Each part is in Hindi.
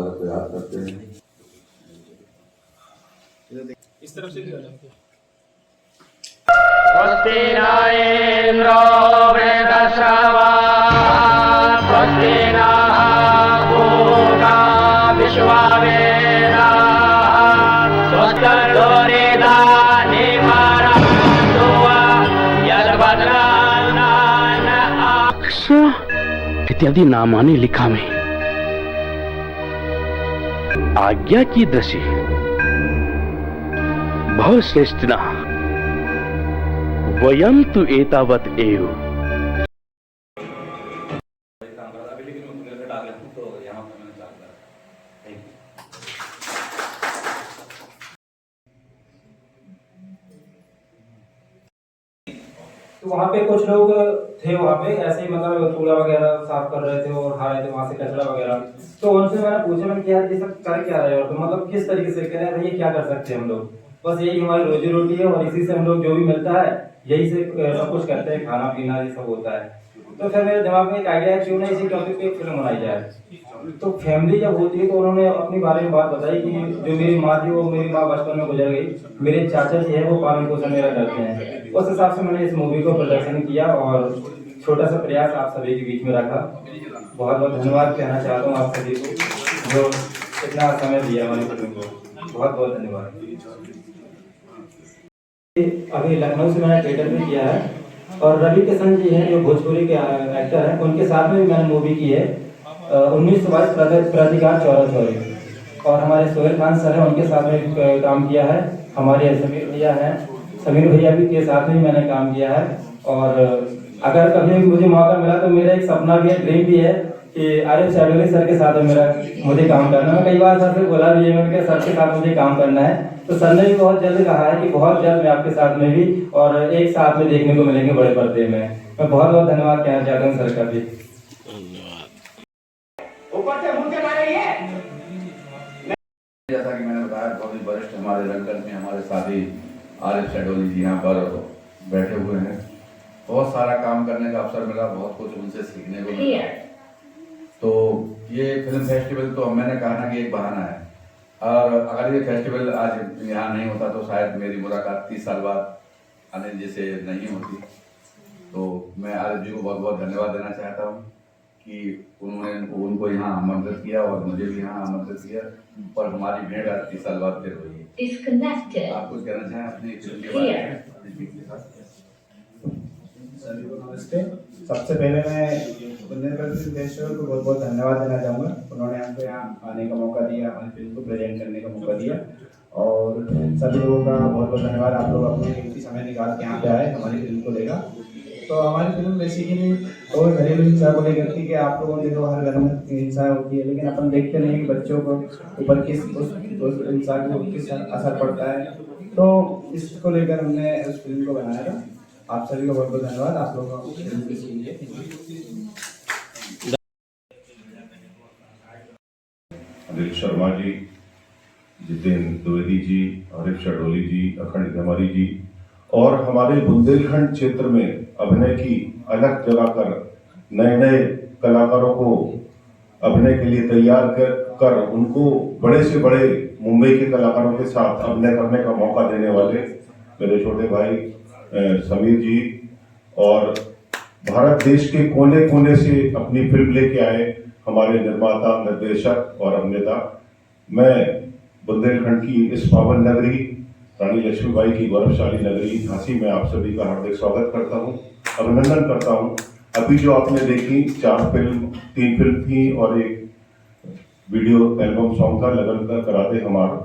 स्वागत को याद करते हैं। इस तरफ से भी स्वस्ति न इंद्रो वृद्धश्रवा स्वस्ति नः पूर्वा विश्ववेदाः स्वस्तिर्दुरितानि परन्तु यद्भद्रान् इत्यादि नामानि लिखा में आज्ञा की दृष्टि बहुश्रेष्ठिना वयं तु एतावत् एव। तो वहाँ पे कुछ लोग थे वहाँ पे ऐसे ही मतलब कूड़ा वगैरह साफ कर रहे थे और खा रहे थे वहाँ से कचरा वगैरह। तो उनसे मैंने पूछा मैंने क्या ये सब कर क्या रहे हो, तो मतलब किस तरीके से कह रहे हैं क्या कर सकते हैं हम लोग, बस यही हमारी रोजी रोटी है और इसी से हम लोग जो भी मिलता है यही से सब कुछ करते हैं, खाना पीना ये सब होता है। तो फिर मेरे दिमाग में एक आइडिया है क्यों ना इसी टॉपिक पे एक फिल्म बनाई जाए। तो फैमिली जब होती है तो उन्होंने अपने बारे में बात बताई कि जो मेरी माँ थी वो मेरी माँ बचपन में गुजर गई, मेरे चाचा जी है वो पालन पोषण मेरा करते हैं। उस हिसाब से मैंने इस मूवी को प्रदर्शन किया और छोटा सा प्रयास आप सभी के बीच में रखा। बहुत बहुत धन्यवाद कहना चाहता हूँ आप सभी को जो इतना समय दिया हमारी फिल्म को, बहुत बहुत धन्यवाद। अभी लखनऊ से मैंने थिएटर भी किया है और रवि किशन जी हैं जो भोजपुरी के एक्टर हैं, उनके साथ में भी मैंने मूवी की है 1922 प्रतिकार चौरा चौरी, और हमारे सोहेल खान सर हैं उनके साथ में काम किया है। हमारे समीर भैया हैं, समीर भैया भी के साथ में मैंने काम किया है। और अगर कभी मुझे मौका मिला तो मेरा एक सपना भी है, ड्रीम भी है कि आरिफ शैडोली सर के साथ मुझे काम करना है। मैं कई बार सर से बोला भी है मैंने सर के साथ मुझे काम करना है, तो सर ने भी बहुत जल्द कहा है कि बहुत जल्द मैं आपके साथ में भी और एक साथ में देखने को मिलेंगे बड़े पर्दे में। मैं बहुत बहुत धन्यवाद कहना चाहता हूँ सर का भी। जैसा कि मैंने बताया बहुत ही वरिष्ठ हमारे रंगकर्मी हमारे साथी आरिफ शैडोली जी यहाँ पर बैठे हुए हैं। बहुत सारा काम करने का अवसर मिला, बहुत कुछ उनसे सीखने को मिला। तो ये फिल्म फेस्टिवल तो मैंने कहा ना कि एक बहाना है, और अगर ये फेस्टिवल आज यहाँ नहीं होता तो शायद मेरी मुलाकात 30 साल बाद अनिल जी से नहीं होती। तो मैं आरिफ जी को बहुत बहुत धन्यवाद देना चाहता हूँ कि उन्होंने उनको यहाँ आमंत्रित किया और मुझे भी यहाँ आमंत्रित किया, और हमारी भेंट आज 30 साल बाद फिर हुई है। आप कुछ कहना चाहें अपनी फिल्म के बारे में? सभी को नमस्ते। सबसे पहले मैं बुंदेलखंड फिल्म फेस्टिवल को बहुत बहुत धन्यवाद देना चाहूँगा। उन्होंने हमको यहाँ आने का मौका दिया, हमारी फिल्म को प्रेजेंट करने का मौका दिया, और सभी लोगों का बहुत बहुत धन्यवाद। आप लोग अपने कीमती समय निकाल के यहाँ पे आए हमारी फिल्म को देखा। तो हमारी फिल्म बेसिकली और घरेलू हिंसा को लेकर थी कि आप लोगों ने देखो हर घर में हिंसा होती है, लेकिन अपन देखते नहीं कि बच्चों को ऊपर किस उस हिंसा को किस असर पड़ता है। तो इसको लेकर हमने उस फिल्म को बनाया था। आप सभी को बहुत बहुत धन्यवाद। आप लोगों को अनिल शर्मा जी, जितेंद्र द्विवेदी जी, आरिफ शैडोली जी, अखंड धमारी जी, और हमारे बुंदेलखंड क्षेत्र में अभिनय की अलग जगाकर नए नए कलाकारों को अभिनय के लिए तैयार कर उनको बड़े से बड़े मुंबई के कलाकारों के साथ अभिनय करने का मौका देने वाले मेरे छोटे भाई समीर जी, और भारत देश के कोने कोने से अपनी फिल्म लेके आए हमारे निर्माता, निर्देशक और अभिनेता। मैं बुंदेलखंड की इस पावन नगरी रानी लक्ष्मीबाई की गौरवशाली नगरी झांसी में आप सभी का हार्दिक स्वागत करता हूं, अभिनंदन करता हूं। अभी जो आपने देखी 3 फिल्म थी और एक वीडियो एल्बम सॉन्ग था लगन कर कराते हमारा,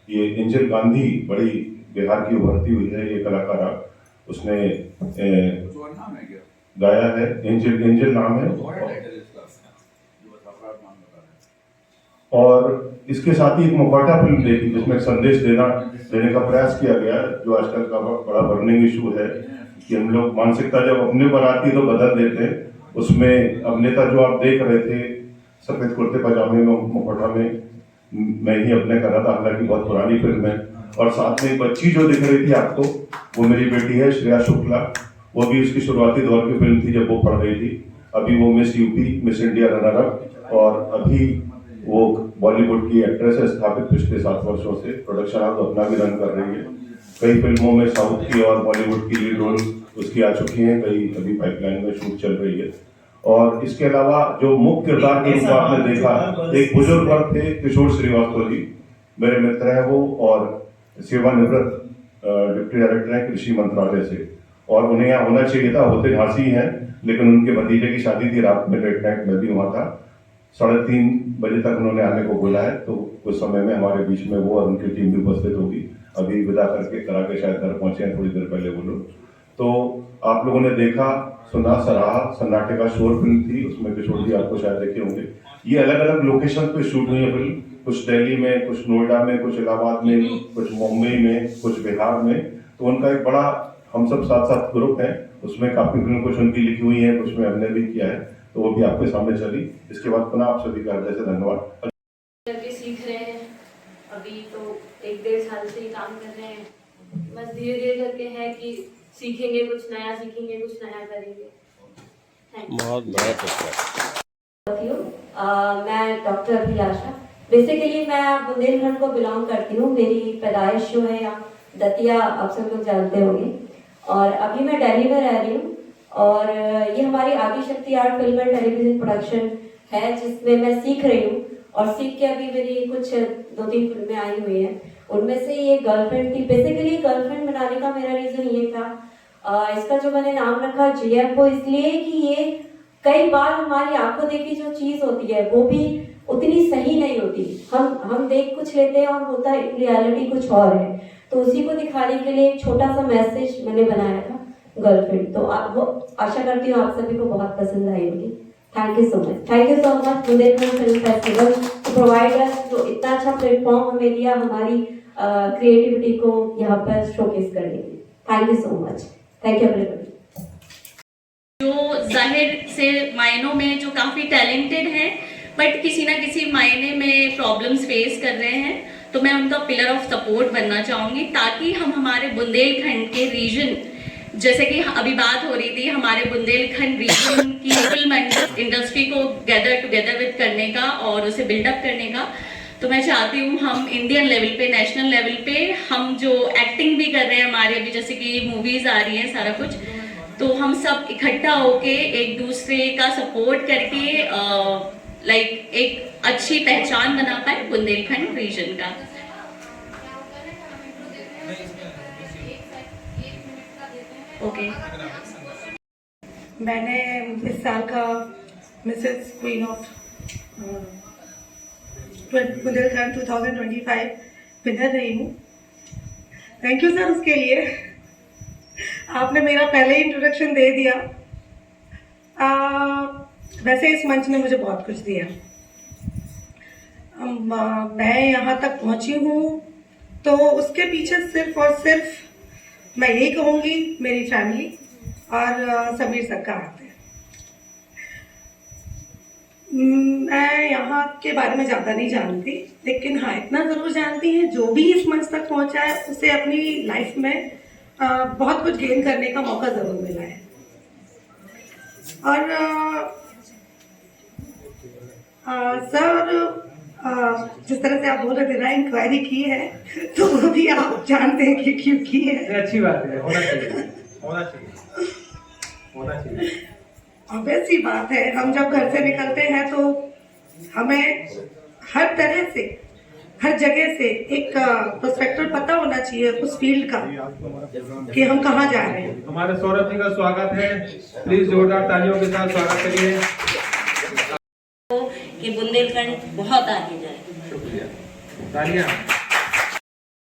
ये एंजल गांधी बड़ी बिहार की उभरती हुई है ये कलाकारा, उसने गाया है, एंजल नाम है। और इसके साथ ही एक मुखौटा फिल्म देखी जिसमें संदेश देने का प्रयास किया गया, जो आजकल का बड़ा बर्निंग इशू है कि हम लोग मानसिकता जब अपने पर आती है तो बदल देते हैं। उसमें अभिनेता जो आप देख रहे थे सफेद कुर्ते पजामे में मुखौटा में, मैं ही अभिनय कर रहा था, हालांकि बहुत पुरानी फिल्म है। और साथ में एक बच्ची जो दिख रही थी आपको, वो मेरी बेटी है श्रेया शुक्ला। वो भी उसकी शुरुआती दौर की फिल्म थी जब वो पढ़ रही थी। अभी वो miss UP, miss India runner up, और अभी वो बॉलीवुड की एक्ट्रेस है, स्थापित पिछले 7 वर्षों से। प्रोडक्शन हाउस अपना भी रन कर रही है। कई फिल्मों में साउथ की और बॉलीवुड की लीड रोल उसकी आ चुकी हैं, कई अभी पाइपलाइन में शूट चल रही है। और इसके अलावा जो मुख्य किरदार के रूप में आपने देखा, एक बुजुर्ग वर्ग थे किशोर श्रीवास्तव जी, मेरे मित्र हैं वो, और सेवानिवृत्त डिप्टी डायरेक्टर हैं कृषि मंत्रालय से, और उन्हें यहाँ होना चाहिए था, होते झांसी हैं, लेकिन उनके भतीजे की शादी थी, रात में लेट नाइट मैं भी वहाँ था। 3:30 बजे तक उन्होंने आने को बोला है, तो कुछ समय में हमारे बीच में वो और उनकी टीम भी उपस्थित होगी। अभी विदा करके करा के शायद घर पहुंचे हैं, थोड़ी देर पहले वो लोग। तो आप लोगों ने देखा, सुना, सराहा। सन्नाटे का शोर फिल्म थी, उसमें किशोर जी आपको शायद देखे होंगे। ये अलग अलग लोकेशन पे शूट हुई है फिल्म, कुछ दिल्ली में, कुछ नोएडा में, कुछ इलाहाबाद में, कुछ मुंबई में, कुछ बिहार में। तो उनका एक बड़ा हम सब साथ ग्रुप है, उसमें काफी फिल्म कुछ उनकी लिखी हुई है, कुछ में हमने भी किया है, तो वो भी आपके सामने चली। इसके बाद पुनः आप सभी का हृदय से धन्यवाद। करके सीख रहे हैं, अभी तो 1-1.5 साल से ही काम कर रहे हैं। बस धीरे धीरे करके है कि सीखेंगे, कुछ नया सीखेंगे, कुछ नया करेंगे। बहुत मैं डॉक्टर अभिलाषा, बेसिकली मैं बुंदेलखंड को बिलोंग करती हूँ। मेरी पैदाइश जो है यहाँ दतिया, आप सब लोग जानते होंगे, और अभी मैं दिल्ली में रह रही हूँ। और ये हमारी Adishakti art film and television production है, जिसमें मैं सीख रही हूँ। और सीख के अभी मेरी कुछ 2-3 फिल्में आई हुई हैं, उनमें से ये गर्लफ्रेंड थी। बेसिकली गर्लफ्रेंड बनाने का मेरा रीजन ये था, इसका जो मैंने नाम रखा GF, वो इसलिए कि ये कई बार हमारी आंखों देखी जो चीज होती है वो भी उतनी सही नहीं होती। हम देख कुछ लेते हैं और होता है रियलिटी कुछ और है। तो उसी को दिखाने के लिए एक छोटा सा मैसेज मैंने बनाया था, गर्लफ्रेंड। तो वो आशा करती हूँ आप सभी को बहुत पसंद आई होगी। Thank you so much. Thank you so much Bundelkhand film festival to provide us, जो इतना अच्छा प्लेटफॉर्म हमें दिया हमारी क्रिएटिविटी को यहाँ पर शोकेस करने के लिए। Thank you so much. Thank you everybody. जो जाहिर से मायनों में जो काफ़ी टैलेंटेड हैं, बट किसी ना किसी मायने में प्रॉब्लम्स फेस कर रहे हैं, तो मैं उनका पिलर ऑफ सपोर्ट बनना चाहूँगी, ताकि हम हमारे बुंदेलखंड के रीजन, जैसे कि अभी बात हो रही थी हमारे बुंदेलखंड रीजन की फिल्म इंडस्ट्री को गैदर टुगेदर विद करने का और उसे बिल्डअप करने का, तो मैं चाहती हूँ हम इंडियन लेवल पे, नेशनल लेवल पे हम जो एक्टिंग भी कर रहे हैं हमारे अभी, जैसे कि मूवीज आ रही हैं, सारा कुछ, तो हम सब इकट्ठा होके एक दूसरे का सपोर्ट करके लाइक एक अच्छी पहचान बना पाए बुंदेलखंड रीजन का। ओके। मैंने इस साल का Mrs queen of Bundelkhand 2025 winner रही हूँ। थैंक यू सर उसके लिए। आपने मेरा पहले ही इंट्रोडक्शन दे दिया। वैसे इस मंच ने मुझे बहुत कुछ दिया। मैं यहाँ तक पहुँची हूँ तो उसके पीछे सिर्फ और सिर्फ मैं यही कहूँगी, मेरी फैमिली और समीर सर का हाथ है। मैं यहाँ के बारे में ज़्यादा नहीं जानती, लेकिन हाँ इतना ज़रूर जानती है, जो भी इस मंच तक पहुँचा है उसे अपनी लाइफ में बहुत कुछ गेन करने का मौका ज़रूर मिला है। और सर जिस तरह से आप बोल रहे थे ना, इंक्वायरी की है, तो वो भी आप जानते हैं कि क्यों की है। अच्छी बात है, होना चाहिए, होना चाहिए, होना चाहिए। ऑब्वियस सी बात है, हम जब घर से निकलते हैं तो हमें हर तरह से, हर जगह से एक पर्सपेक्टिव पता होना चाहिए उस फील्ड का कि हम कहाँ जा रहे हैं। हमारे सौरभ जी का स्वागत है, प्लीज जोरदार तालियों के साथ स्वागत करिए। कि बुंदेलखंड बहुत आगे जाए। तालियां।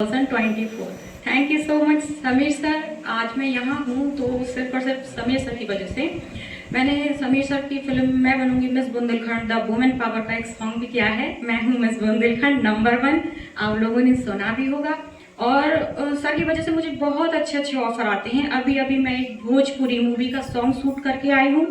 2024। Thank you so much Sameer sir. आज मैं यहाँ हूँ तो सिर्फ और सिर्फ समीर सर की वजह से। मैंने समीर सर की फिल्म मैं बनूंगी miss Bundelkhand the women power का एक सॉन्ग भी किया है, मैं हूँ मिस बुंदेलखंड नंबर 1। आप लोगों ने सुना भी होगा। और सर की वजह से मुझे बहुत अच्छे ऑफर आते हैं। अभी मैं एक भोजपुरी मूवी का सॉन्ग शूट करके आई हूँ,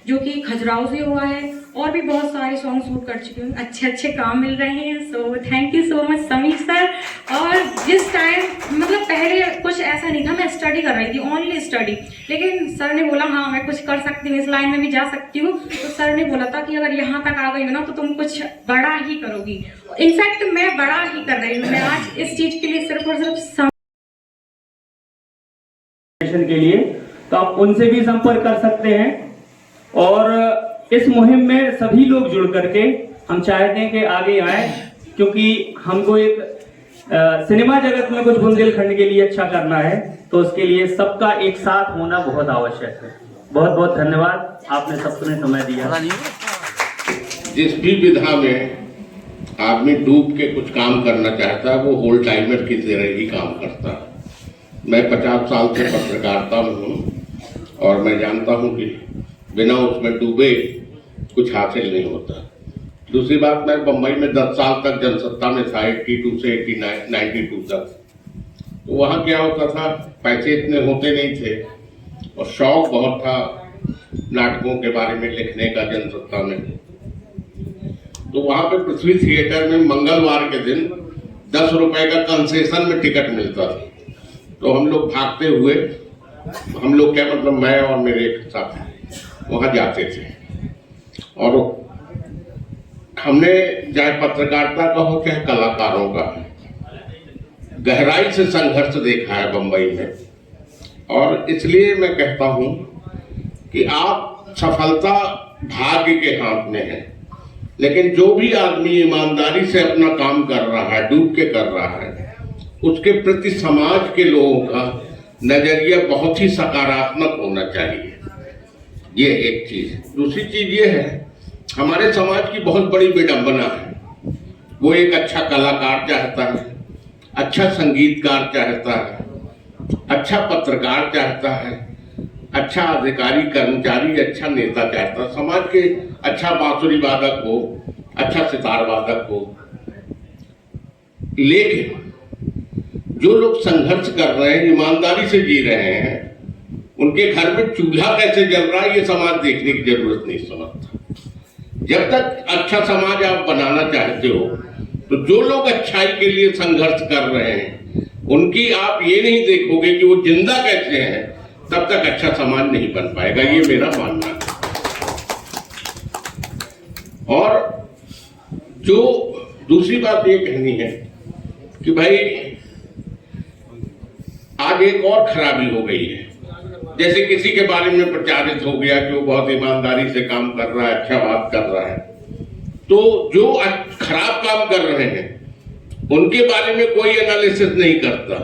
जो कि खजुराहो से हुआ है, और भी बहुत सारे सॉन्ग शूट कर चुकी हूँ। अच्छे अच्छे काम मिल रहे हैं। So thank you so much Sameer sir. और जिस टाइम मतलब पहले कुछ ऐसा नहीं था, मैं स्टडी कर रही थी, ओनली स्टडी, लेकिन सर ने बोला हाँ मैं कुछ कर सकती हूँ, इस लाइन में भी जा सकती हूँ। तो सर ने बोला था कि अगर यहाँ तक आ गई हो ना तो तुम कुछ बड़ा ही करोगी। इनफैक्ट मैं बड़ा ही कर रही हूँ। मैं आज इस चीज के लिए सिर्फ और सिर्फ के लिए तो आप उनसे भी संपर्क कर सकते हैं। और इस मुहिम में सभी लोग जुड़ करके हम चाहते हैं कि आगे आए, क्योंकि हमको एक सिनेमा जगत में कुछ बुंदेलखंड के लिए अच्छा करना है, तो उसके लिए सबका एक साथ होना बहुत आवश्यक है। बहुत बहुत धन्यवाद, आपने सबने समय दिया। जिस भी विधा में आदमी डूब के कुछ काम करना चाहता है वो होल टाइमर की तरह ही काम करता है। मैं 50 साल से पत्रकारिता में हूँ और मैं जानता हूँ कि बिना उसमें डूबे कुछ हासिल नहीं होता। दूसरी बात, मैं बम्बई में 10 साल तक जनसत्ता में था, 82 से 92 तक। तो वहाँ क्या होता था, पैसे इतने होते नहीं थे और शौक बहुत था नाटकों के बारे में लिखने का जनसत्ता में। तो वहाँ पे पृथ्वी थिएटर में मंगलवार के दिन 10 रुपए का कंसेशन में टिकट मिलता था। तो हम लोग भागते हुए, हम लोग क्या मतलब मैं और मेरे एक साथी वहाँ जाते थे और हमने चाहे पत्रकारिता का हो चाहे कलाकारों का गहराई से संघर्ष देखा है बम्बई में। और इसलिए मैं कहता हूँ कि आप सफलता भाग्य के हाथ में है, लेकिन जो भी आदमी ईमानदारी से अपना काम कर रहा है, डूब के कर रहा है, उसके प्रति समाज के लोगों का नजरिया बहुत ही सकारात्मक होना चाहिए। ये एक चीज। दूसरी चीज ये है, हमारे समाज की बहुत बड़ी विडंबना है। वो एक अच्छा कलाकार चाहता है, अच्छा संगीतकार चाहता है, अच्छा पत्रकार चाहता है, अच्छा अधिकारी कर्मचारी, अच्छा नेता चाहता है। समाज के अच्छा बांसुरी वादक हो, अच्छा सितार वादक हो। लेकिन जो लोग संघर्ष कर रहे हैं, ईमानदारी से जी रहे हैं, उनके घर में चूल्हा कैसे जल रहा है ये समाज देखने की जरूरत नहीं समझता। जब तक अच्छा समाज आप बनाना चाहते हो तो जो लोग अच्छाई के लिए संघर्ष कर रहे हैं उनकी आप ये नहीं देखोगे कि वो जिंदा कैसे हैं, तब तक अच्छा समाज नहीं बन पाएगा। ये मेरा मानना है। और जो दूसरी बात ये कहनी है कि भाई आज एक और खराबी हो गई है। जैसे किसी के बारे में प्रचारित हो गया कि वो बहुत ईमानदारी से काम कर रहा है, अच्छा बात कर रहा है, तो जो खराब काम कर रहे हैं उनके बारे में कोई एनालिसिस नहीं करता,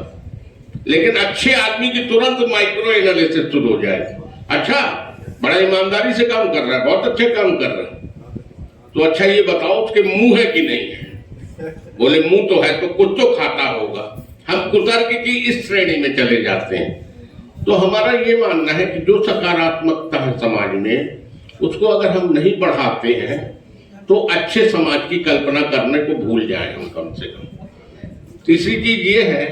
लेकिन अच्छे आदमी की तुरंत माइक्रो एनालिसिस शुरू हो जाए। अच्छा, बड़ा ईमानदारी से काम कर रहा है, बहुत अच्छे काम कर रहा है, तो अच्छा ये बताओ उसके मुंह है कि नहीं है। बोले मुंह तो है तो कुछ तो खाता होगा। हम कुतर्क की इस श्रेणी में चले जाते हैं। तो हमारा ये मानना है कि जो सकारात्मकता है समाज में, उसको अगर हम नहीं बढ़ाते हैं तो अच्छे समाज की कल्पना करने को भूल जाए हम कम से कम। तीसरी चीज ये है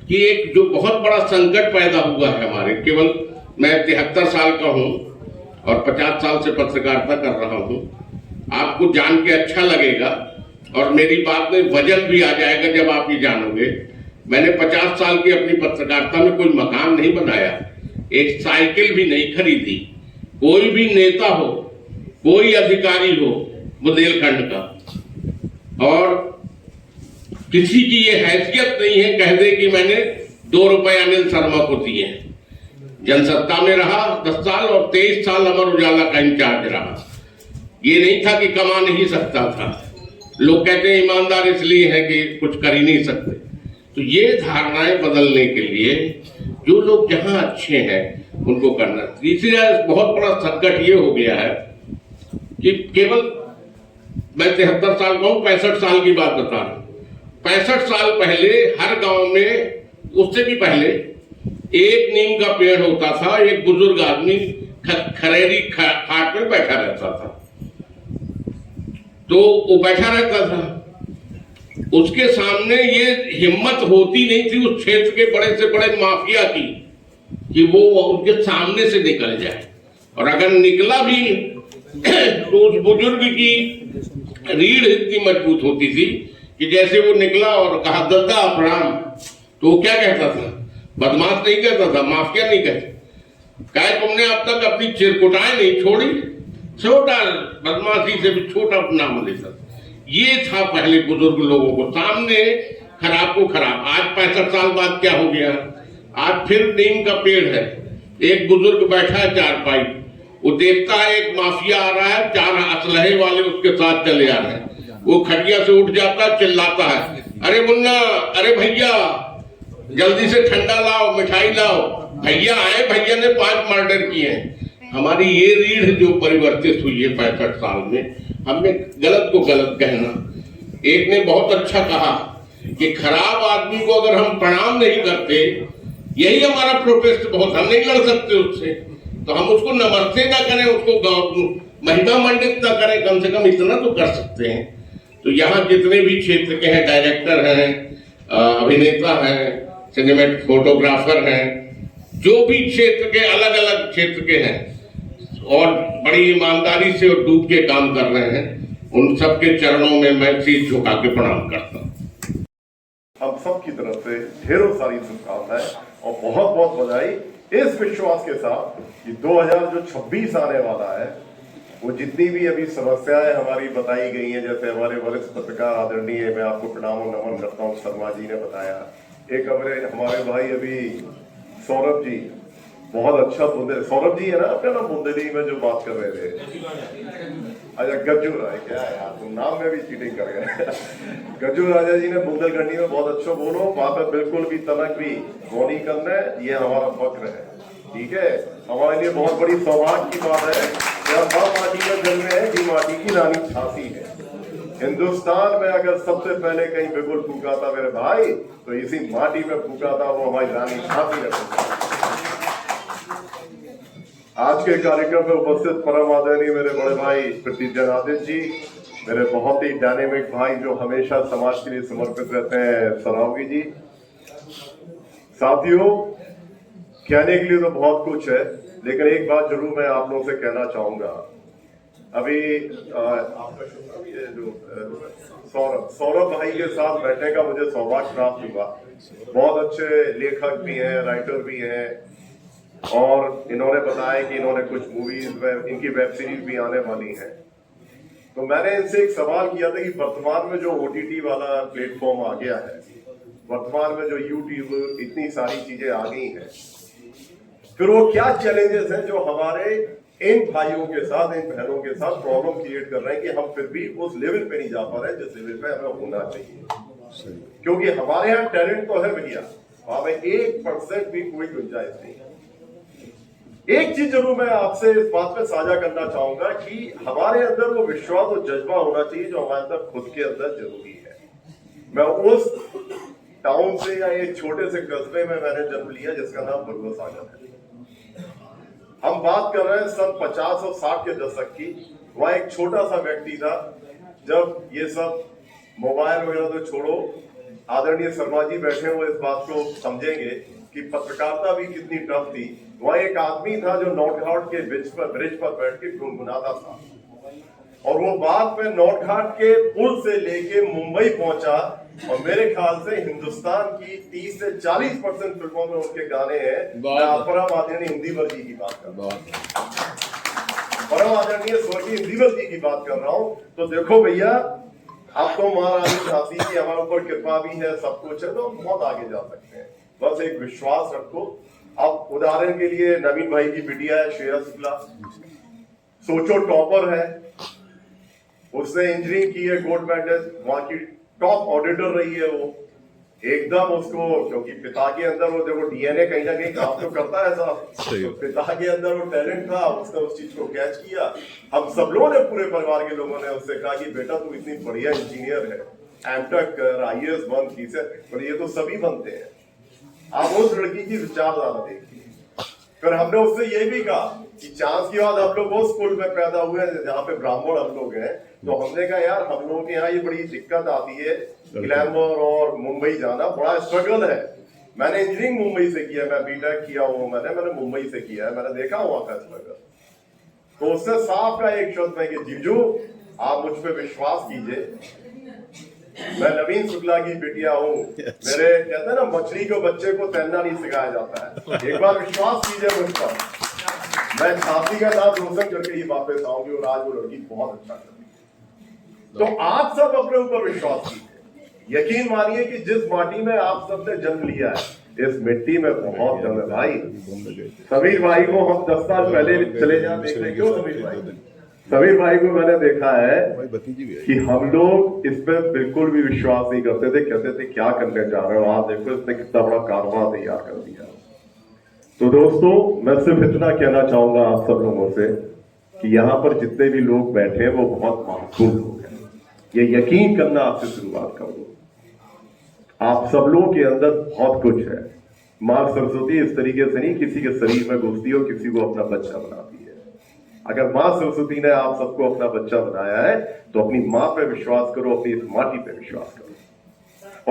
कि एक जो बहुत बड़ा संकट पैदा हुआ है हमारे, केवल मैं 73 साल का हूं और 50 साल से पत्रकारिता कर रहा हूं। आपको जान के अच्छा लगेगा और मेरी बात में वजन भी आ जाएगा जब आप ये जानोगे। मैंने 50 साल की अपनी पत्रकारिता में कोई मकान नहीं बनाया, एक साइकिल भी नहीं खरीदी। कोई भी नेता हो, कोई अधिकारी हो बुंदेलखंड का, और किसी की ये हैसियत नहीं है कह दे कि मैंने 2 रुपए अनिल शर्मा को दिए। जनसत्ता में रहा 10 साल और 23 साल अमर उजाला का इंचार्ज रहा। ये नहीं था कि कमा नहीं सकता था। लोग कहते हैं ईमानदार इसलिए है कि कुछ कर ही नहीं सकते। तो ये धारणाएं बदलने के लिए जो लोग जहां अच्छे हैं उनको करना। तीसरी बहुत बड़ा संकट ये हो गया है कि केवल मैं 73 साल का हूं, 65 साल की बात बता रहा हूं। 65 साल पहले हर गांव में, उससे भी पहले, एक नीम का पेड़ होता था। एक बुजुर्ग आदमी खरेरी खाट में बैठा रहता था, तो वो बैठा रहता था। उसके सामने ये हिम्मत होती नहीं थी उस क्षेत्र के बड़े से बड़े माफिया की कि वो उनके सामने से निकल जाए और अगर निकला भी तो उस बुजुर्ग की रीढ़ इतनी मजबूत होती थी कि जैसे वो निकला और कहा दादा प्रणाम, तो वो क्या कहता था? बदमाश नहीं कहता था, माफिया नहीं कहता, कहे तुमने अब तक अपनी चिरकुटाएं नहीं छोड़ी, छोटा बदमाशी से भी छोटा नाम लेता। ये था पहले बुजुर्ग लोगों को, सामने खराब को खराब। आज 65 साल बाद क्या हो गया? आज फिर नीम का पेड़ है, एक बुजुर्ग बैठा है चारपाई, वो देखता है एक माफिया आ रहा है, 4 असलहे वाले उसके साथ चले आ रहे हैं, वो खटिया से उठ जाता है, चिल्लाता है, अरे मुन्ना, अरे भैया जल्दी से ठंडा लाओ, मिठाई लाओ। भैया आए, भैया ने 5 मर्डर किए हैं। हमारी ये रीढ़ जो परिवर्तित हुई है 65 साल में, हमने गलत को गलत कहना। एक ने बहुत अच्छा कहा कि खराब आदमी को अगर हम प्रणाम नहीं करते, यही हमारा प्रोटेस्ट बहुत, हम नहीं लड़ सकते उससे, तो हम उसको नमस्ते ना करें, उसको महिमा मंडित ना करें, कम से कम इतना तो कर सकते हैं। तो यहाँ जितने भी क्षेत्र के हैं, डायरेक्टर हैं, अभिनेता हैं, सिनेमेट फोटोग्राफर हैं, जो भी क्षेत्र के अलग अलग क्षेत्र के हैं और बड़ी ईमानदारी से और डूब के काम कर रहे हैं, उन सबके चरणों में मैं शीश झुका के प्रणाम करता हूँ। हम सब की तरफ से ढेरों सारी शुभकामनाएं और बहुत बहुत बधाई, इस विश्वास के साथ कि 2026 आने वाला है, वो जितनी भी अभी समस्याएं हमारी बताई गई हैं, जैसे हमारे वरिष्ठ पत्रकार आदरणीय, मैं आपको प्रणाम और नमन करता हूँ, शर्मा जी ने बताया, एक हमारे भाई अभी सौरभ जी बहुत अच्छा बुंदेली, सौरभ जी है ना आपका नाम, बुंदेली में जो बात कर रहे थे, अच्छा गज्जू राय, क्या है यार तुम नाम में भी चीटिंग कर गए। गज्जू राजा जी ने बुंदेलखंडी में बहुत अच्छा बोलो, वहां पर बिल्कुल भी तनक भी वो नहीं करना है, ये हमारा फक्र है, ठीक है। हमारे लिए बहुत बड़ी सौभाग्य की बात है कि हम वह माटी में जन्मे हैं कि माटी की रानी झांसी है। हिंदुस्तान में अगर सबसे पहले कहीं बिगुल फूका था मेरे भाई, तो इसी माटी में फूका था, वो हमारी रानी झांसी ने। आज के कार्यक्रम में उपस्थित परम आदरणीय मेरे बड़े भाई प्रतीक जनार्दन जी, मेरे बहुत ही डायनेमिक भाई जो हमेशा समाज के लिए समर्पित रहते हैं, सरावगी जी, साथियों, कहने के लिए तो बहुत कुछ है, लेकिन एक बात जरूर मैं आप लोगों से कहना चाहूंगा। अभी जो सौरभ भाई के साथ बैठने का मुझे सौभाग्य प्राप्त हुआ। बहुत अच्छे लेखक भी हैं, राइटर भी हैं, और इन्होंने बताया कि इन्होंने कुछ मूवीज में, इनकी वेब सीरीज भी आने वाली है। तो मैंने इनसे एक सवाल किया था कि वर्तमान में जो OTT वाला प्लेटफॉर्म आ गया है, वर्तमान में जो YouTube, इतनी सारी चीजें आ गई हैं, फिर वो क्या चैलेंजेस हैं जो हमारे इन भाइयों के साथ, इन बहनों के साथ प्रॉब्लम क्रिएट कर रहे हैं कि हम फिर भी उस लेवल पे नहीं जा पा रहे जिस लेवल पे हमें होना चाहिए। क्योंकि हमारे यहाँ टैलेंट तो है भैया, हमें 1% भी कोई गुंजाइश नहीं है। एक चीज जरूर मैं आपसे इस बात पे साझा करना चाहूंगा कि हमारे अंदर वो विश्वास और जज्बा होना चाहिए जो हमारे अंदर खुद के अंदर जरूरी है। मैं उस टाउन से या एक छोटे से कस्बे में मैंने जन्म लिया जिसका नाम बुलबुल सागर है। हम बात कर रहे हैं सन 50 और 60 के दशक की। वह एक छोटा सा व्यक्ति था जब ये सब मोबाइल वगैरह तो छोड़ो, आदरणीय शर्मा जी बैठे हुए इस बात को समझेंगे कि पत्रकारिता भी कितनी टफ थी। वह एक आदमी था जो नॉर्थ घाट के ब्रिज पर बैठ के गुनगुनाता था, और वो बाद में नॉर्थ घाट के पुल से लेके मुंबई पहुंचा, और मेरे ख्याल से हिंदुस्तान की 30 से 40% फिल्मों में उनके गाने हैं। मैं परम आदरणीय हिंदीवर जी की बात कर रहा हूँ, परम आदरणीय स्वर्गीय हिंदीवर जी की बात कर रहा हूँ। तो देखो भैया, अब तो महारानी झांसी की हमारे ऊपर कृपा भी है, सब कुछ है, तो हम बहुत आगे जा सकते हैं। बस एक विश्वास रखो। अब उदाहरण के लिए नवीन भाई की बिटिया है श्रेया शुक्ला, सोचो टॉपर है, उसने इंजीनियरिंग की है, गोल्ड मेडल, वहां की टॉप ऑडिटर रही है वो। एकदम उसको, क्योंकि पिता के अंदर वो देखो डीएनए कहीं ना कहीं काम तो करता है साहब, तो पिता के अंदर वो टैलेंट था, उसने उस चीज को कैच किया। हम सब लोगों ने, पूरे परिवार के लोगों ने उससे कहा कि बेटा तू इतनी बढ़िया इंजीनियर है, एमटेक कर, IAS बन, पर ये तो सभी बनते हैं। आप उस लड़की की विचारधारा देखिए। फिर हमने उससे ये भी कहा कि चांस की बात हम लोग वो स्कूल में पैदा हुए हैं जहाँ पे ब्राह्मण हम लोग हैं, तो हमने कहा यार हम लोगों के यहाँ ये बड़ी दिक्कत आती है, ग्लैमर और मुंबई जाना बड़ा स्ट्रगल है। मैंने इंजीनियरिंग मुंबई से किया, मैं बीटेक किया हूँ, मैंने मुंबई से किया है, मैंने देखा वहाँ का स्ट्रगल। तो उससे साफ का एक शब्द है कि जीजू आप मुझ पे विश्वास कीजिए, मैं नवीन शुक्ला की बिटिया हूँ। मेरे कहते हैं ना, मछली को बच्चे को तैरना नहीं सिखाया जाता है, एक बार विश्वास कीजिए मुझ पर। मैं छाती का दांत रोशन करके ही वापस आऊंगी और आज वो लड़की बहुत अच्छा कर रही है। तो आप सब अपने ऊपर विश्वास कीजिए, यकीन मानिए कि जिस माटी में आप सबने जन्म लिया है, इस मिट्टी में बहुत दम है भाई। समीर भाई को हम 10 साल पहले चले जाए देखने, क्यों समीर भाई? समीर भाई को मैंने देखा है कि हम लोग इस पे बिल्कुल भी विश्वास नहीं करते थे, कहते थे क्या करने जा रहे हो आप, देखो इसने कितना बड़ा कारनामा तैयार कर दिया। तो दोस्तों, मैं सिर्फ इतना कहना चाहूंगा आप सब लोगों से कि यहाँ पर जितने भी लोग बैठे हैं वो बहुत मासूम लोग हैं, ये यकीन करना आपसे शुरुआत करूंगा। आप सब लोगों के अंदर बहुत कुछ है। माँ सरस्वती इस तरीके से नहीं किसी के शरीर में घुसती हो, किसी को अपना बच्चा बनाती है। अगर माँ सरस्वती ने आप सबको अपना बच्चा बनाया है तो अपनी माँ पे विश्वास करो, अपनी इस माटी पे विश्वास करो।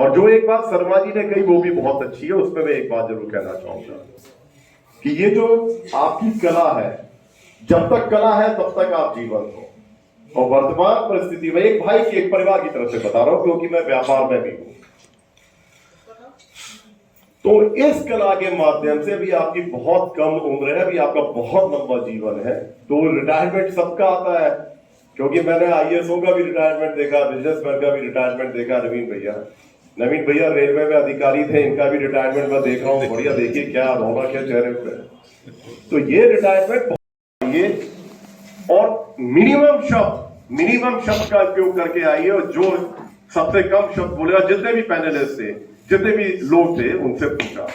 और जो एक बात शर्मा जी ने कही वो भी बहुत अच्छी है, उसमें मैं एक बात जरूर कहना चाहूंगा कि ये जो आपकी कला है, जब तक कला है तब तक आप जीवन हो। और वर्तमान परिस्थिति में एक भाई की, एक परिवार की तरफ से बता रहा हूं, क्योंकि मैं व्यापार में भी हूं, तो इस कला के माध्यम से अभी आपकी बहुत कम उम्र है, अभी आपका बहुत लंबा जीवन है। तो रिटायरमेंट सबका आता है, क्योंकि मैंने आईएएसओ का भी रिटायरमेंट देखा, बिजनेसमैन का भी रिटायरमेंट देखा। नवीन भैया रेलवे में अधिकारी थे, इनका भी रिटायरमेंट मैं देख रहा हूँ। बढ़िया, देखिए क्या रौनक है चेहरे पे। तो ये रिटायरमेंट ये, और मिनिमम शब्द का उपयोग करके आइए, और जो सबसे कम शब्द बोलेगा, जितने भी पैनलिस्ट थे, जितने भी लोग थे, उनसे पूछा।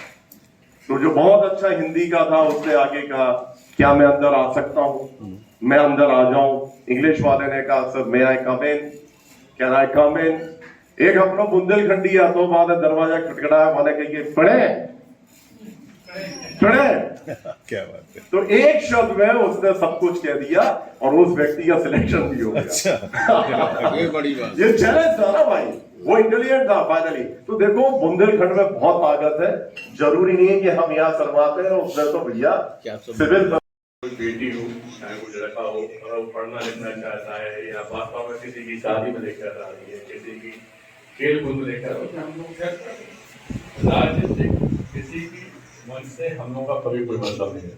तो जो बहुत अच्छा हिंदी का था उससे आगे कहा क्या मैं अंदर आ सकता हूं, मैं अंदर आ जाऊं। इंग्लिश वाले ने कहा sir may I come in, can I कम इन। एक अपना बुंदेलखंडी आता तो बाद दरवाजा खटखटाया, मैंने कही पढ़े क्या बात है। तो एक शब्द में उसने सब कुछ कह दिया और उस व्यक्ति का सिलेक्शन भी हो गया। अच्छा, ये बड़ी बात, ये चैलेंज था ना भाई, वो इंटेलिजेंट था फाइनली। तो देखो बुंदेलखंड में बहुत ताकत है, जरूरी नहीं है कि हम यहाँ शर्माते हैं। उसने तो भैया सिविल बेटी हो, चाहे कोई लड़का हो, अगर वो पढ़ना लिखना चाहता है या वास्तव में किसी की शादी में लेकर आ रही है, किसी की खेल कूद में लेकर, हम लोग राज्य से किसी की मन से हम लोगों का कभी कोई मतलब नहीं है,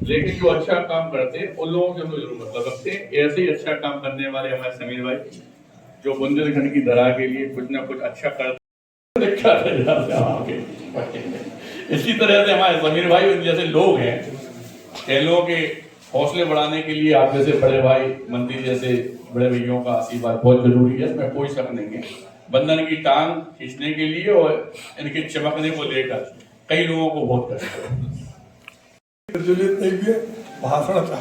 लेकिन जो अच्छा काम करते हैं उन लोगों से हम लोग जरूर मतलब रखते हैं। ऐसे ही अच्छा काम करने वाले हमारे समीर भाई, जो बुंदेलखंड की धरा के लिए कुछ ना कुछ अच्छा करते हैं। इसी तरह से हमारे समीर भाई जैसे लोग हैं, खेलों के हौसले बढ़ाने के लिए आप जैसे बड़े भाई मंत्री जैसे बड़े भैयों का आशीर्वाद बहुत जरूरी है, इसमें कोई शक नहीं है। बंधन की टांग खींचने के लिए और इनके चमकने को लेकर कई लोगों को बहुत कष्ट है। भाषण था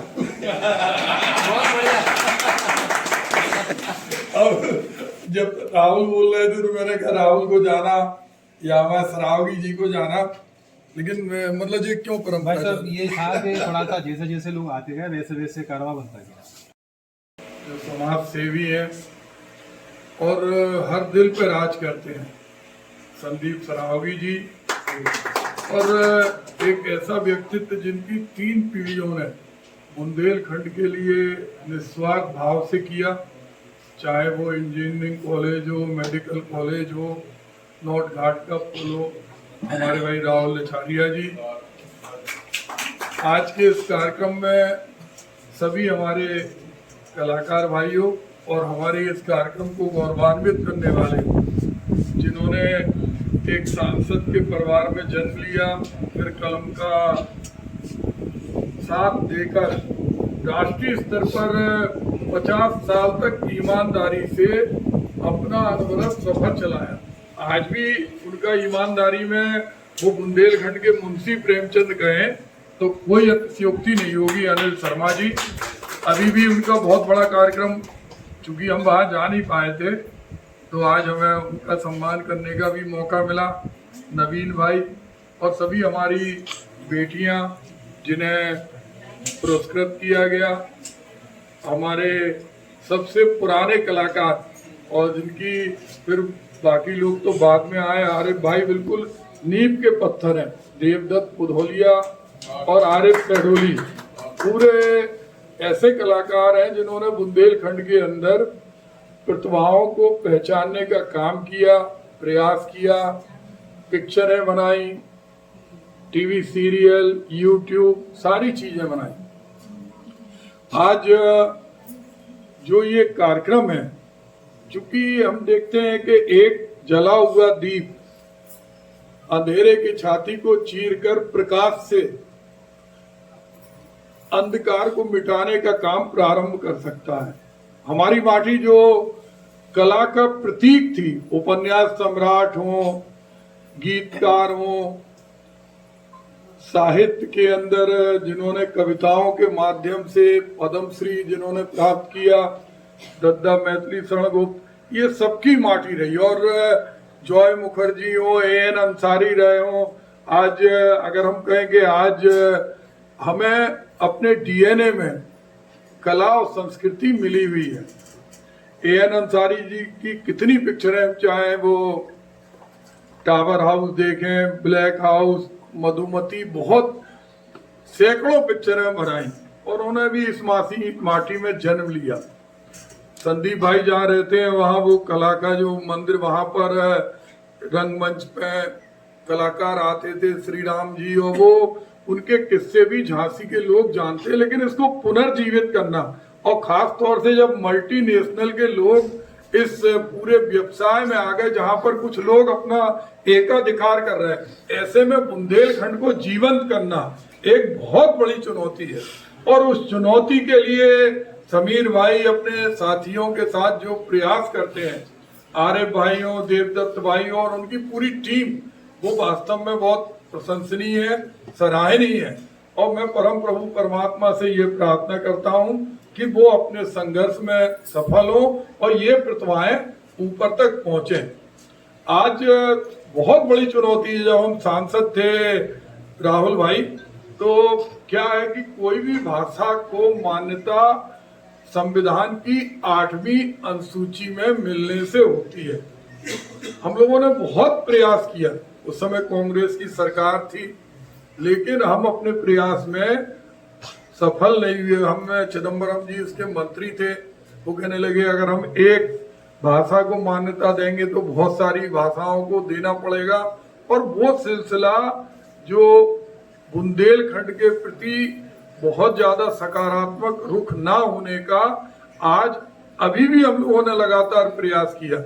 अब जब राहुल बोल रहे थे तो मैंने कहा राहुल को जाना या मैं सरावगी जी को जाना, लेकिन मतलब ये क्यों परंपरा भाई साहब ये था कि थोड़ा सा जैसे जैसे लोग आते गए वैसे वैसे कारवा बनता गया। जो समाज सेवी है और हर दिल पे राज करते हैं, संदीप सरावगी जी, और एक ऐसा व्यक्तित्व जिनकी 3 पीढ़ियों ने बुंदेलखंड के लिए निस्वार्थ भाव से किया, चाहे वो इंजीनियरिंग कॉलेज हो, मेडिकल कॉलेज हो, नॉर्थ घाट का पुल हो। हमारे भाई राहुल लछारिया जी, आज के इस कार्यक्रम में सभी हमारे कलाकार भाइयों और हमारे इस कार्यक्रम को गौरवान्वित करने वाले, जिन्होंने एक सांसद के परिवार में जन्म लिया, फिर कलम का साथ देकर राष्ट्रीय स्तर पर 50 साल तक ईमानदारी से अपना अनवरत सफर चलाया। आज भी उनका ईमानदारी में वो बुंदेलखंड के मुंशी प्रेमचंद गए तो कोई अतिशयोक्ति नहीं होगी। अनिल शर्मा जी, अभी भी उनका बहुत बड़ा कार्यक्रम, चूंकि हम वहाँ जा नहीं पाए थे तो आज हमें उनका सम्मान करने का भी मौका मिला। नवीन भाई और सभी हमारी बेटियां जिन्हें पुरस्कृत किया गया, हमारे सबसे पुराने कलाकार और जिनकी फिर बाकी लोग तो बाद में आए, आरिफ भाई बिल्कुल नींव के पत्थर हैं, देवदत्त पुधोलिया और आरिफ शहडोली, पूरे ऐसे कलाकार हैं जिन्होंने बुंदेलखंड के अंदर प्रतिभाओं को पहचानने का काम किया, प्रयास किया, पिक्चरें बनाई, टीवी सीरियल, यूट्यूब, सारी चीजें बनाई। आज जो ये कार्यक्रम है, चूंकि हम देखते हैं कि एक जला हुआ दीप अंधेरे की छाती को चीरकर प्रकाश से अंधकार को मिटाने का काम प्रारंभ कर सकता है। हमारी माटी जो कला का प्रतीक थी, उपन्यास सम्राट हो, गीतकार हो, साहित्य के अंदर जिन्होंने कविताओं के माध्यम से पद्मश्री जिन्होंने प्राप्त किया, दद्दा मैथिली शरणगुप्त, ये सबकी माटी रही। और जॉय मुखर्जी हो, एएन अंसारी रहे हो, आज अगर हम कहें कि आज हमें अपने डीएनए में कला और संस्कृति मिली हुई है। एएन अंसारी जी की कितनी पिक्चरें, चाहे वो टावर हाउस देखें, ब्लैक हाउस, मधुमती, बहुत सैकड़ों पिक्चरें बनाई और उन्होंने भी इस माटी में जन्म लिया। संदीप भाई जहाँ रहते हैं वहाँ वो कला का जो मंदिर, वहाँ पर रंगमंच पे कलाकार आते थे, श्री राम जी, और वो उनके किस्से भी झांसी के लोग जानते हैं। लेकिन इसको पुनर्जीवित करना, और खास तौर से जब मल्टीनेशनल के लोग इस पूरे व्यवसाय में आ गए जहां पर कुछ लोग अपना एकाधिकार कर रहे हैं, ऐसे में बुंदेलखंड को जीवंत करना एक बहुत बड़ी चुनौती है। और उस चुनौती के लिए समीर भाई अपने साथियों के साथ जो प्रयास करते हैं, आरिफ भाइयों, देवदत्त भाइयों और उनकी पूरी टीम, वो वास्तव में बहुत प्रशंसनीय है, सराहनीय है। और मैं परम प्रभु परमात्मा से ये प्रार्थना करता हूँ कि वो अपने संघर्ष में सफल हो और ये प्रतिभाएं ऊपर तक पहुंचे। आज बहुत बड़ी चुनौती है। जब हम सांसद थे राहुल भाई, तो क्या है कि कोई भी भाषा को मान्यता संविधान की 8वीं अनुसूची में मिलने से होती है। हम लोगों ने बहुत प्रयास किया, उस समय कांग्रेस की सरकार थी, लेकिन हम अपने प्रयास में सफल नहीं हुए। हम चिदम्बरम जी उसके मंत्री थे, वो कहने लगे अगर हम एक भाषा को मान्यता देंगे तो बहुत सारी भाषाओं को देना पड़ेगा। और वो सिलसिला जो बुंदेलखंड के प्रति बहुत ज्यादा सकारात्मक रुख ना होने का, आज अभी भी हम लोगों ने लगातार प्रयास किया।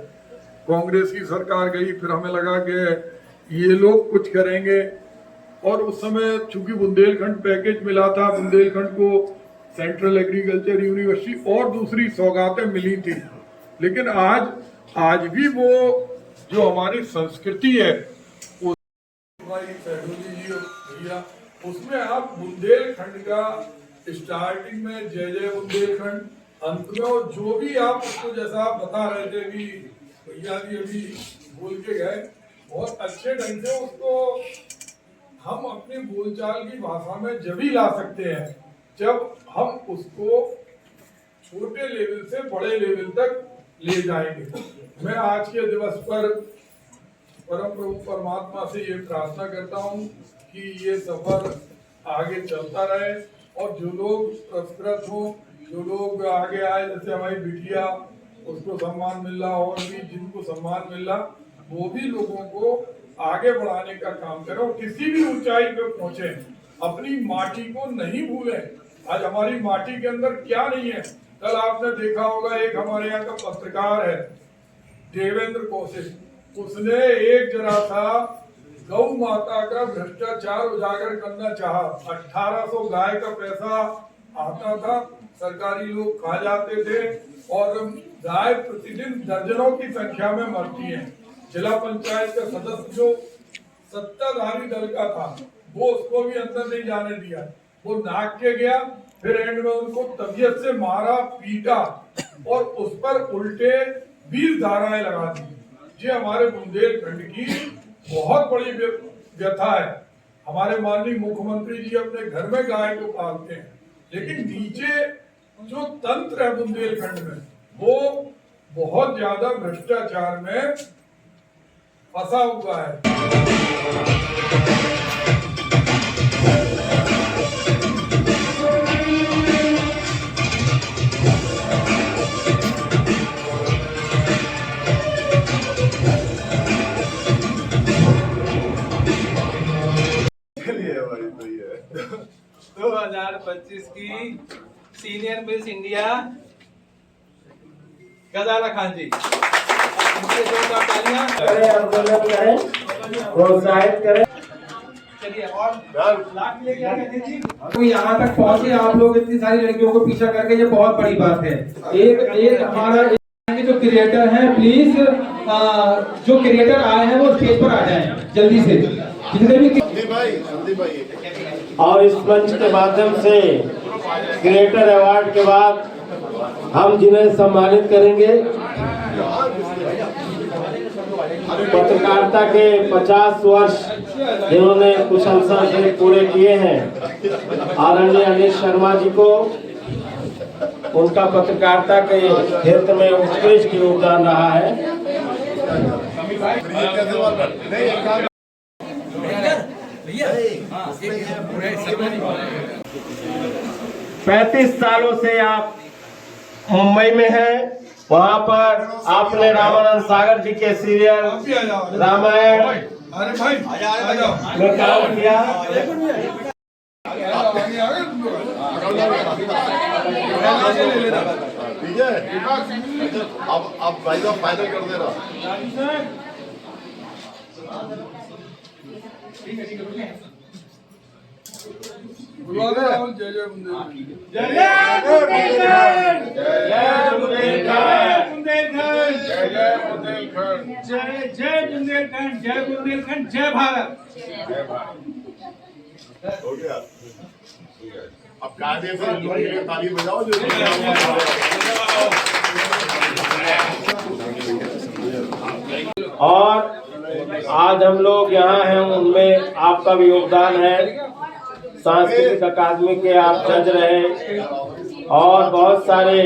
कांग्रेस की सरकार गई, फिर हमें लगा कि ये लोग कुछ करेंगे, और उस समय चूंकि बुंदेलखंड पैकेज मिला था, बुंदेलखंड को सेंट्रल एग्रीकल्चर यूनिवर्सिटी और दूसरी सौगातें मिली थी। लेकिन आज भी वो जो हमारी संस्कृति है, भैया, उसमें आप बुंदेलखंड का स्टार्टिंग में जय जय बुंदेलखंड, अंत में और जो भी आप उसको, जैसा आप बता रहे थे भी, भैया भी अभी बोल के गए, बहुत अच्छे ढंग से उसको हम अपनी बोलचाल की भाषा में जब ही ला सकते हैं जब हम उसको छोटे लेवल से बड़े लेवल तक ले जाएंगे। मैं आज के दिवस पर परम प्रभु परमात्मा से ये प्रार्थना करता हूँ कि ये सफर आगे चलता रहे, और जो लोग पुरस्कृत हो, जो लोग आगे आए, जैसे हमारी बिटिया, उसको सम्मान मिल रहा, और भी जिनको सम्मान मिल रहा, वो भी लोगों को आगे बढ़ाने का काम करें और किसी भी ऊंचाई पे पहुंचे। अपनी माटी को नहीं भूलें। आज हमारी माटी के अंदर क्या नहीं है। कल आपने देखा होगा, एक हमारे यहाँ का पत्रकार है देवेंद्र कौशिक, उसने एक जरा सा गौ माता का भ्रष्टाचार उजागर करना चाहा। 1800 गाय का पैसा आता था, सरकारी लोग खा जाते थे, और गाय प्रतिदिन दर्जनों की संख्या में मरती है। जिला पंचायत का सदस्य जो सत्ताधारी दल का था, वो उसको भी अंदर नहीं जाने दिया। वो नाक के गया, फिर एंड में उनको तबीयत से मारा, पीटा, और उस पर उल्टे 20 धाराएं लगा दी। ये हमारे बुंदेलखंड की बहुत बड़ी व्यथा है। हमारे माननीय मुख्यमंत्री जी अपने घर में गाय को पालते हैं, लेकिन नीचे जो तंत्र है बुंदेलखंड में, वो बहुत ज्यादा भ्रष्टाचार में फंसा हुआ है। सीनियर मिस इंडिया गजाला खान जी, इनके जोरदार तालियां करें, प्रोत्साहित करें। चलिए और लाख लेके आ गए जी। तो यहाँ तक पहुँचे आप लोग इतनी सारी लड़कियों को पीछा करके, ये बहुत बड़ी बात है। एक हमारा जो क्रिएटर है, प्लीज जो क्रिएटर आए हैं वो स्टेज पर आ जाएं जल्दी से, जितने भी। संदीप भाई और इस मंच के माध्यम से क्रिएटर अवार्ड के बाद हम जिन्हें सम्मानित करेंगे, पत्रकारिता के 50 वर्ष जिन्होंने कुछ अंशों से पूरे किए हैं, आदरणीय अनिल शर्मा जी को, उनका पत्रकारिता के क्षेत्र में उत्कृष्ट योगदान रहा है। 35 सालों से आप मुंबई में हैं। वहाँ पर आपने रामानंद सागर जी के सीरियल रामायण में काम किया। ठीक है, अब भाई साहब फाइनल कर देना। जय जय बुंदेलखंड, जय भारत। हो गया, अब कायदे से ताली बजाओ जो। और आज हम लोग यहाँ हैं, उनमें आपका भी योगदान है। सांस्कृतिक अकादमी के आप जज रहे और बहुत सारे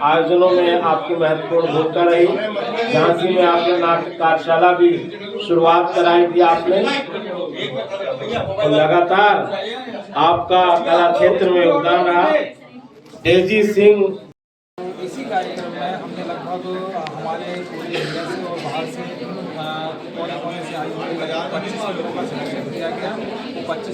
आयोजनों में आपकी महत्वपूर्ण भूमिका रही। झांसी में आपने नाट्य कार्यशाला भी शुरुआत कराई थी आपने, और लगातार आपका कला क्षेत्र में योगदान रहा। एजी सिंह, इसी कार्यक्रम में हमने लगभग हमारे पूरे इंडिया से और बाहर से कोने कोने से आए हुए 25 लोगों का सिलेक्शन किया गया। वो 25